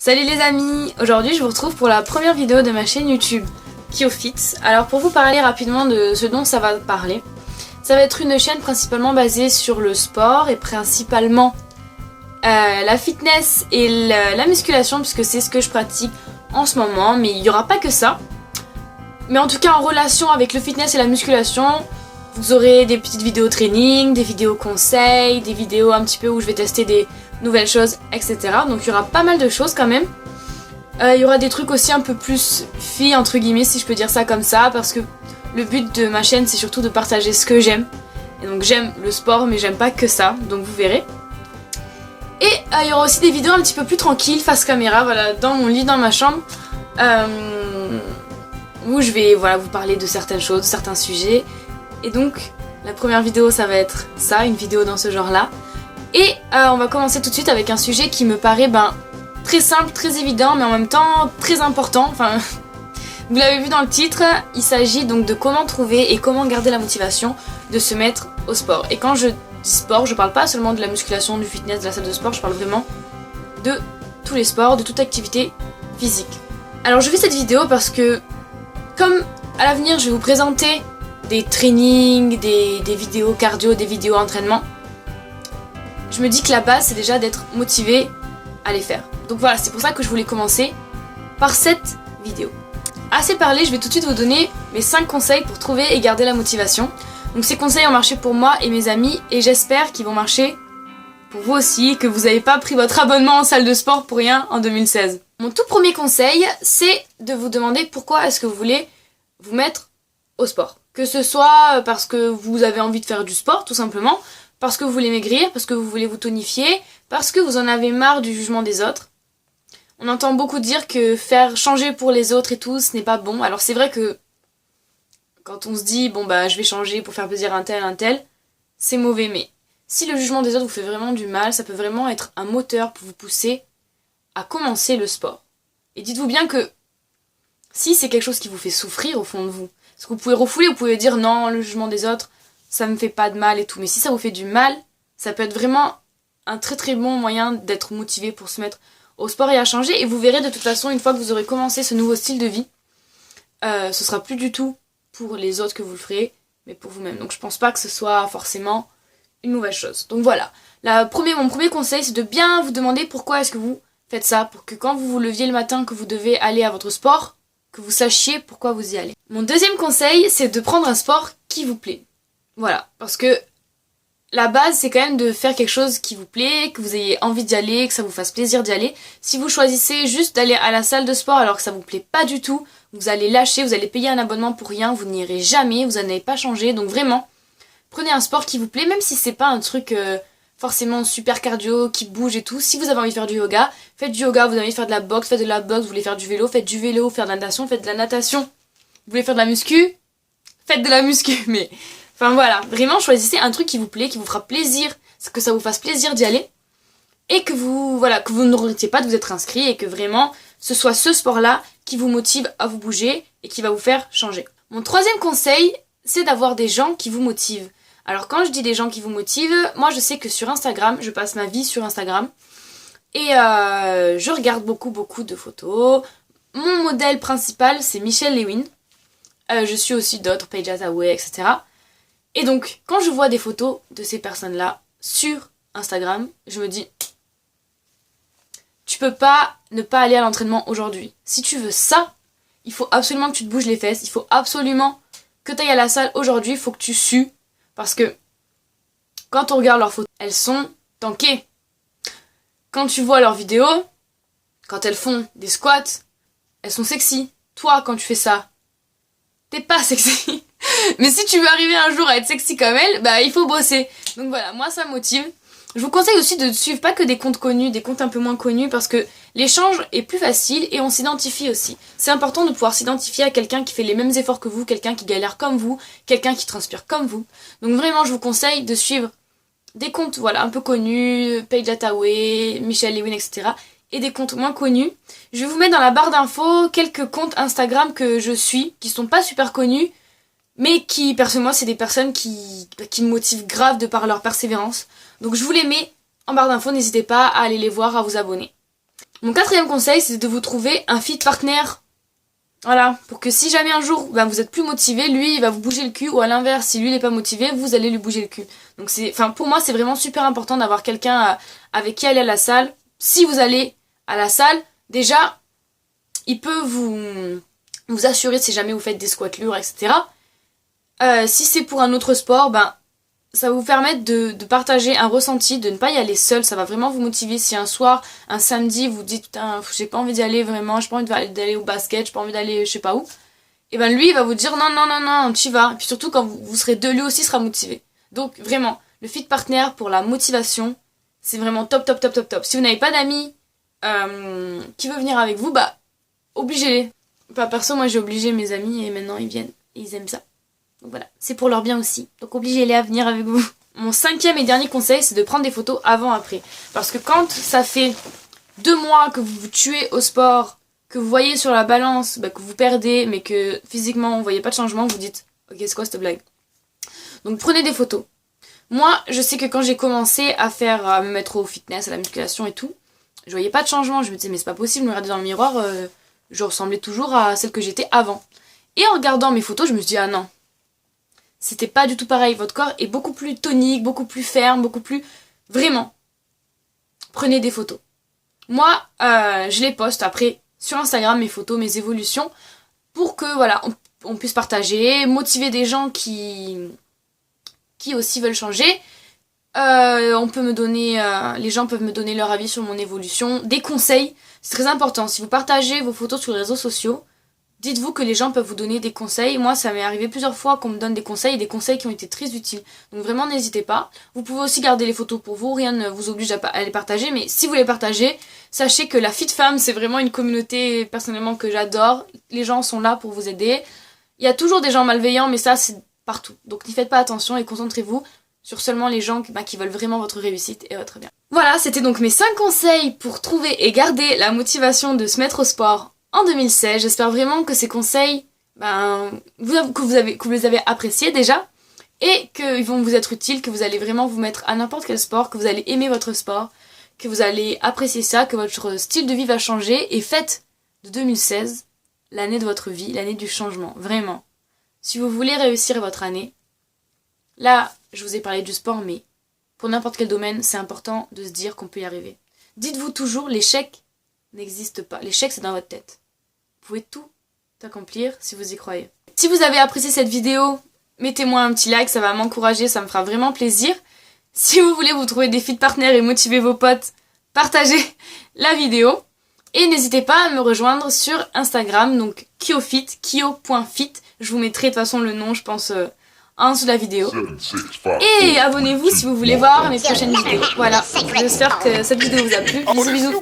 Salut les amis, aujourd'hui je vous retrouve pour la première vidéo de ma chaîne YouTube KyoFit. Alors pour vous parler rapidement de ce dont ça va parler, ça va être une chaîne principalement basée sur le sport et principalement la fitness et la musculation puisque c'est ce que je pratique en ce moment, mais il n'y aura pas que ça. Mais en tout cas en relation avec le fitness et la musculation, vous aurez des petites vidéos training, des vidéos conseils, des vidéos un petit peu où je vais tester des nouvelles choses, etc. Donc il y aura pas mal de choses quand même. Il y aura des trucs aussi un peu plus filles entre guillemets si je peux dire ça comme ça, parce que le but de ma chaîne c'est surtout de partager ce que j'aime. Et donc j'aime le sport mais j'aime pas que ça, donc vous verrez. Et il y aura aussi des vidéos un petit peu plus tranquilles face caméra, voilà, dans mon lit, dans ma chambre, où je vais vous parler de certaines choses, de certains sujets. Et donc la première vidéo ça va être ça, une vidéo dans ce genre là. Et on va commencer tout de suite avec un sujet qui me paraît très simple, très évident, mais en même temps très important. Enfin, vous l'avez vu dans le titre, il s'agit donc de comment trouver et comment garder la motivation de se mettre au sport. Et quand je dis sport, je parle pas seulement de la musculation, du fitness, de la salle de sport, je parle vraiment de tous les sports, de toute activité physique. Alors je fais cette vidéo parce que, comme à l'avenir je vais vous présenter des trainings, des vidéos cardio, des vidéos entraînement, je me dis que la base c'est déjà d'être motivé à les faire. Donc voilà, c'est pour ça que je voulais commencer par cette vidéo. Assez parlé, je vais tout de suite vous donner mes 5 conseils pour trouver et garder la motivation. Donc ces conseils ont marché pour moi et mes amis et j'espère qu'ils vont marcher pour vous aussi, que vous n'avez pas pris votre abonnement en salle de sport pour rien en 2016. Mon tout premier conseil, c'est de vous demander pourquoi est-ce que vous voulez vous mettre au sport. Que ce soit parce que vous avez envie de faire du sport tout simplement, parce que vous voulez maigrir, parce que vous voulez vous tonifier, parce que vous en avez marre du jugement des autres. On entend beaucoup dire que faire changer pour les autres et tout, ce n'est pas bon. Alors c'est vrai que quand on se dit, je vais changer pour faire plaisir à un tel, c'est mauvais. Mais si le jugement des autres vous fait vraiment du mal, ça peut vraiment être un moteur pour vous pousser à commencer le sport. Et dites-vous bien que si c'est quelque chose qui vous fait souffrir au fond de vous, parce que vous pouvez refouler, vous pouvez dire non, le jugement des autres, ça me fait pas de mal et tout. Mais si ça vous fait du mal, ça peut être vraiment un très très bon moyen d'être motivé pour se mettre au sport et à changer. Et vous verrez de toute façon, une fois que vous aurez commencé ce nouveau style de vie, ce sera plus du tout pour les autres que vous le ferez, mais pour vous-même. Donc je pense pas que ce soit forcément une mauvaise chose. Donc voilà, mon premier conseil, c'est de bien vous demander pourquoi est-ce que vous faites ça, pour que quand vous vous leviez le matin, que vous devez aller à votre sport, que vous sachiez pourquoi vous y allez. Mon deuxième conseil, c'est de prendre un sport qui vous plaît. Voilà, parce que la base c'est quand même de faire quelque chose qui vous plaît, que vous ayez envie d'y aller, que ça vous fasse plaisir d'y aller. Si vous choisissez juste d'aller à la salle de sport alors que ça vous plaît pas du tout, vous allez lâcher, vous allez payer un abonnement pour rien, vous n'irez jamais, vous n'allez pas changer. Donc vraiment, prenez un sport qui vous plaît, même si c'est pas un truc forcément super cardio, qui bouge et tout. Si vous avez envie de faire du yoga, faites du yoga, vous avez envie de faire de la boxe, faites de la boxe, vous voulez faire du vélo, faites du vélo, faire de la natation, faites de la natation. Vous voulez faire de la muscu, faites de la muscu, mais... Enfin voilà, vraiment choisissez un truc qui vous plaît, qui vous fera plaisir, que ça vous fasse plaisir d'y aller, et que vous ne regretiez pas de vous être inscrit, et que vraiment ce soit ce sport-là qui vous motive à vous bouger et qui va vous faire changer. Mon troisième conseil, c'est d'avoir des gens qui vous motivent. Alors quand je dis des gens qui vous motivent, moi je sais que sur Instagram, je passe ma vie sur Instagram, et je regarde beaucoup de photos. Mon modèle principal, c'est Michelle Lewin. Je suis aussi d'autres, Paige Hathaway, etc. Et donc, quand je vois des photos de ces personnes-là sur Instagram, je me dis, tu peux pas ne pas aller à l'entraînement aujourd'hui. Si tu veux ça, il faut absolument que tu te bouges les fesses, il faut absolument que tu ailles à la salle aujourd'hui, il faut que tu sues. Parce que quand on regarde leurs photos, elles sont tankées. Quand tu vois leurs vidéos, quand elles font des squats, elles sont sexy. Toi, quand tu fais ça, t'es pas sexy. Mais si tu veux arriver un jour à être sexy comme elle, il faut bosser. Donc voilà, moi ça me motive. Je vous conseille aussi de ne suivre pas que des comptes connus, des comptes un peu moins connus, parce que l'échange est plus facile et on s'identifie aussi. C'est important de pouvoir s'identifier à quelqu'un qui fait les mêmes efforts que vous, quelqu'un qui galère comme vous, quelqu'un qui transpire comme vous. Donc vraiment, je vous conseille de suivre des comptes un peu connus, Paige Hathaway, Michelle Lewin, etc. et des comptes moins connus. Je vais vous mettre dans la barre d'infos quelques comptes Instagram que je suis, qui sont pas super connus, mais qui, personnellement, c'est des personnes qui me motivent grave de par leur persévérance. Donc je vous les mets en barre d'infos, n'hésitez pas à aller les voir, à vous abonner. Mon quatrième conseil, c'est de vous trouver un fit partner. Voilà, pour que si jamais un jour vous êtes plus motivé, lui il va vous bouger le cul, ou à l'inverse, si lui il est pas motivé, vous allez lui bouger le cul. Donc pour moi c'est vraiment super important d'avoir quelqu'un avec qui aller à la salle. Si vous allez à la salle, déjà il peut vous assurer si jamais vous faites des squats lourds, etc. Si c'est pour un autre sport, ça va vous permettre de partager un ressenti, de ne pas y aller seul, ça va vraiment vous motiver. Si un soir, un samedi, vous dites putain, j'ai pas envie d'y aller vraiment, j'ai pas envie d'aller au basket, j'ai pas envie d'aller je sais pas où, et lui il va vous dire non, tu y vas. Et puis surtout quand vous serez deux, lui aussi sera motivé. Donc vraiment, le fit partner pour la motivation, c'est vraiment top. Si vous n'avez pas d'amis qui veut venir avec vous, obligez-les. Perso, moi j'ai obligé mes amis et maintenant ils viennent, et ils aiment ça. Donc voilà, c'est pour leur bien aussi. Donc obligez-les à venir avec vous. Mon cinquième et dernier conseil, c'est de prendre des photos avant-après. Parce que quand ça fait 2 mois que vous vous tuez au sport, que vous voyez sur la balance, que vous perdez, mais que physiquement vous voyez pas de changement, vous dites ok, c'est quoi cette blague? Donc prenez des photos. Moi, je sais que quand j'ai commencé à me mettre au fitness, à la musculation et tout, je voyais pas de changement. Je me disais mais c'est pas possible, je me regardais dans le miroir, je ressemblais toujours à celle que j'étais avant. Et en regardant mes photos, je me suis dit ah non. C'était pas du tout pareil, votre corps est beaucoup plus tonique, beaucoup plus ferme, beaucoup plus... Vraiment. Prenez des photos. Moi, je les poste après sur Instagram, mes photos, mes évolutions, pour que, voilà, on puisse partager, motiver des gens qui aussi veulent changer. On peut me donner, les gens peuvent me donner leur avis sur mon évolution, des conseils, c'est très important. Si vous partagez vos photos sur les réseaux sociaux, dites-vous que les gens peuvent vous donner des conseils. Moi, ça m'est arrivé plusieurs fois qu'on me donne des conseils, et des conseils qui ont été très utiles. Donc vraiment, n'hésitez pas. Vous pouvez aussi garder les photos pour vous, rien ne vous oblige à les partager, mais si vous les partagez, sachez que la Fit Femme, c'est vraiment une communauté, personnellement, que j'adore. Les gens sont là pour vous aider. Il y a toujours des gens malveillants, mais ça, c'est partout. Donc n'y faites pas attention et concentrez-vous sur seulement les gens qui veulent vraiment votre réussite et votre bien. Voilà, c'était donc mes 5 conseils pour trouver et garder la motivation de se mettre au sport en 2016. J'espère vraiment que ces conseils, que vous les avez appréciés déjà, et qu'ils vont vous être utiles, que vous allez vraiment vous mettre à n'importe quel sport, que vous allez aimer votre sport, que vous allez apprécier ça, que votre style de vie va changer, et faites de 2016 l'année de votre vie, l'année du changement, vraiment. Si vous voulez réussir votre année, là, je vous ai parlé du sport, mais pour n'importe quel domaine, c'est important de se dire qu'on peut y arriver. Dites-vous toujours, l'échec n'existe pas. L'échec, c'est dans votre tête. Vous pouvez tout accomplir si vous y croyez. Si vous avez apprécié cette vidéo, mettez-moi un petit like, ça va m'encourager, ça me fera vraiment plaisir. Si vous voulez vous trouver des fit partners et motiver vos potes, partagez la vidéo. Et n'hésitez pas à me rejoindre sur Instagram, donc KioFit, kio.fit. Je vous mettrai de toute façon le nom, je pense, en dessous de la vidéo. Et abonnez-vous si vous voulez voir mes prochaines vidéos. Voilà, j'espère que cette vidéo vous a plu. Bisous bisous.